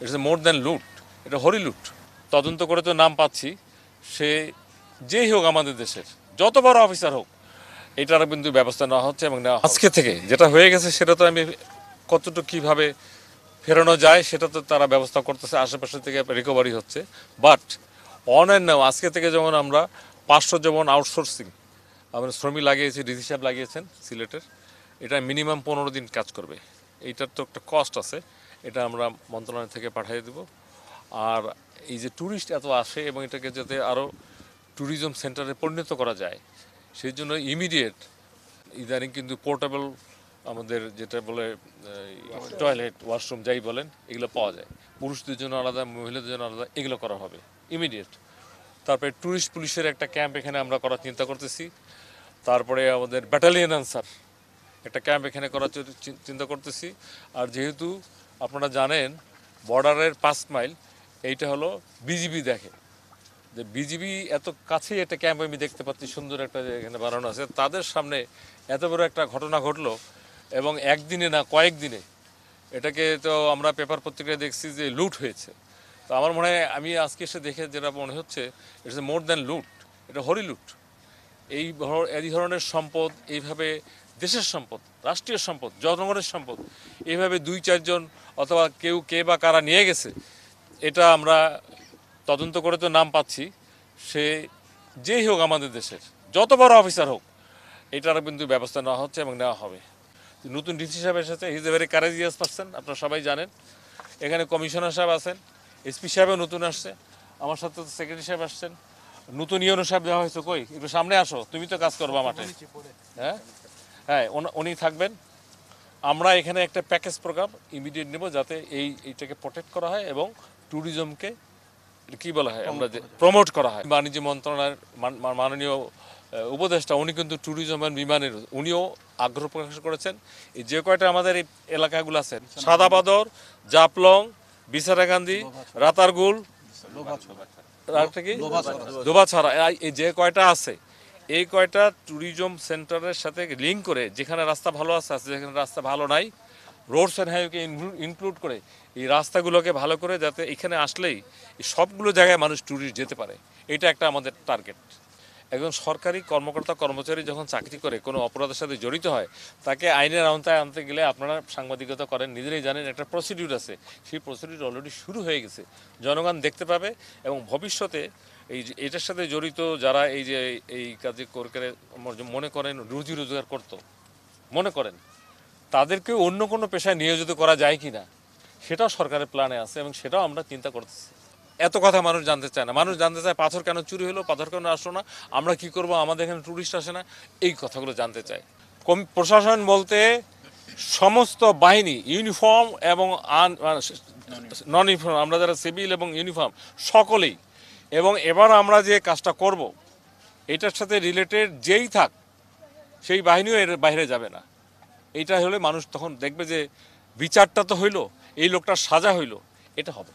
It's more than লুট, এটা হরিলুট। তদন্ত করে তো নাম পাচ্ছি, সে যেই হোক আমাদের দেশের যত বড় অফিসার হোক, এটার কিন্তু ব্যবস্থা নেওয়া হচ্ছে এবং নেওয়া আজকে থেকে যেটা হয়ে গেছে সেটা তো আমি কতটুকু কীভাবে ফেরানো যায় সেটা তো তারা ব্যবস্থা করতেছে, আশেপাশে থেকে রিকভারি হচ্ছে। বাট অনলাইন নাও আজকে থেকে যেমন আমরা 500 যেমন আউটসোর্সিং আমরা শ্রমিক লাগিয়েছি, ডিসি সাহেব লাগিয়েছেন সিলেটের, এটা মিনিমাম 15 দিন কাজ করবে। এইটার তো একটা কস্ট আছে, এটা আমরা মন্ত্রণালয় থেকে পাঠিয়ে দেব। আর এই যে ট্যুরিস্ট এত আসে এবং এটাকে যাতে আরও ট্যুরিজম সেন্টারে পরিণত করা যায়, সেই জন্য ইমিডিয়েট ইদানিং কিন্তু পোর্টেবল আমাদের যেটা বলে টয়লেট, ওয়াশরুম যাই বলেন, এগুলো পাওয়া যায়। পুরুষদের জন্য আলাদা, মহিলাদের জন্য আলাদা, এগুলো করা হবে ইমিডিয়েট। তারপরে ট্যুরিস্ট পুলিশের একটা ক্যাম্প এখানে আমরা করার চিন্তা করতেছি। তারপরে আমাদের ব্যাটালিয়ন আনসার একটা ক্যাম্প এখানে করার চিন্তা করতেছি। আর যেহেতু আপনারা জানেন বর্ডারের 5 মাইল এইটা হলো বিজিবি দেখে, যে বিজিবি এত কাছেই একটা ক্যাম্প আমি দেখতে পাচ্ছি, সুন্দর একটা এখানে বানানো আছে, তাদের সামনে এত বড় একটা ঘটনা ঘটলো এবং একদিনে না কয়েকদিনে এটাকে তো আমরা পেপার পত্রিকায় দেখছি যে লুট হয়েছে। তো আমার মনে হয় আমি আজকে এসে দেখে যেটা মনে হচ্ছে ইটস মোর দ্যান লুট, এটা হরিলুট। এই ধরনের সম্পদ, এইভাবে দেশের সম্পদ, রাষ্ট্রীয় সম্পদ, জনগণের সম্পদ এইভাবে 2-4 জন অথবা কে বা কারা নিয়ে গেছে, এটা আমরা তদন্ত করে তো নাম পাচ্ছি, সে যেই হোক আমাদের দেশের যত বড় অফিসার হোক, এটার কিন্তু ব্যবস্থা নেওয়া হচ্ছে এবং নেওয়া হবে। নতুন ডিসি সাহেব এসেছে, he is a very courageous person, আপনারা সবাই জানেন। এখানে কমিশনার সাহেব আছেন, এসপি সাহেবও নতুন আসছে, আমার সাথে সেক্রেটারি সাহেব আসছেন, নতুন ইউনো সাহেব দেওয়া হয়েছে। কই একটু সামনে আসো, তুমি তো কাজ করবা মাঠে। হ্যাঁ হ্যাঁ, উনি থাকবেন। আমরা এখানে একটা প্যাকেজ প্রোগ্রাম ইমিডিয়েট নেব যাতে এইটাকে প্রোটেক্ট করা হয় এবং ট্যুরিজমকে কি বলা হয় আমরা যে প্রমোট করা হয়। বাণিজ্য মন্ত্রণালয়ের মাননীয় উপদেষ্টা উনি কিন্তু ট্যুরিজম অ্যান্ড বিমানের উনিও আগ্রহ প্রকাশ করেছেন। এই যে কয়টা আমাদের এই এলাকাগুলো আছেন, সাদাবাদর, জাপলং, বিছারাকান্দি, রাতারগুল, দোবাছড়া, এই যে কয়টা আছে, এই কয়টা ট্যুরিজম সেন্টারের সাথে লিঙ্ক করে, যেখানে রাস্তা ভালো আছে, যেখানে রাস্তা ভালো নাই, রোডস অ্যান্ড হাইওয়েকে ইনক্লুড করে এই রাস্তাগুলোকে ভালো করে যাতে এখানে আসলেই এই সবগুলো জায়গায় মানুষ ট্যুরিস্ট যেতে পারে, এটা একটা আমাদের টার্গেট। একজন সরকারি কর্মকর্তা কর্মচারী যখন চাকরি করে কোনো অপরাধের সাথে জড়িত হয়, তাকে আইনের আওতায় আনতে গেলে আপনারা সাংবাদিকতা করেন, নিজেরাই জানেন একটা প্রসিডিউর আছে। সেই প্রসিডিউর অলরেডি শুরু হয়ে গেছে, জনগণ দেখতে পাবে এবং ভবিষ্যতে এটার সাথে জড়িত যারা এই কাজে করে মনে করেন রুজি রোজগার করতো, মনে করেন তাদেরকে অন্য কোনো পেশায় নিয়োজিত করা যায় কি না, সেটাও সরকারের প্ল্যানে আছে এবং সেটাও আমরা চিন্তা করতেছি। এত কথা মানুষ জানতে চায় না, মানুষ জানতে চায় পাথর কেন চুরি হলো, পাথর কেন আসলো না, আমরা কি করব, আমাদের এখানে ট্যুরিস্ট আসে না, এই কথাগুলো জানতে চায়। প্রশাসন বলতে সমস্ত বাহিনী, ইউনিফর্ম এবং নন ইউনিফর্ম, আমরা যারা সিভিল এবং ইউনিফর্ম সকলেই, এবং এবার আমরা যে কাজটা করব এটার সাথে রিলেটেড যেই থাক সেই বাহিনীও এর বাইরে যাবে না। এইটা হলে মানুষ তখন দেখবে যে বিচারটা তো হইলো, এই লোকটার সাজা হইলো, এটা হবে।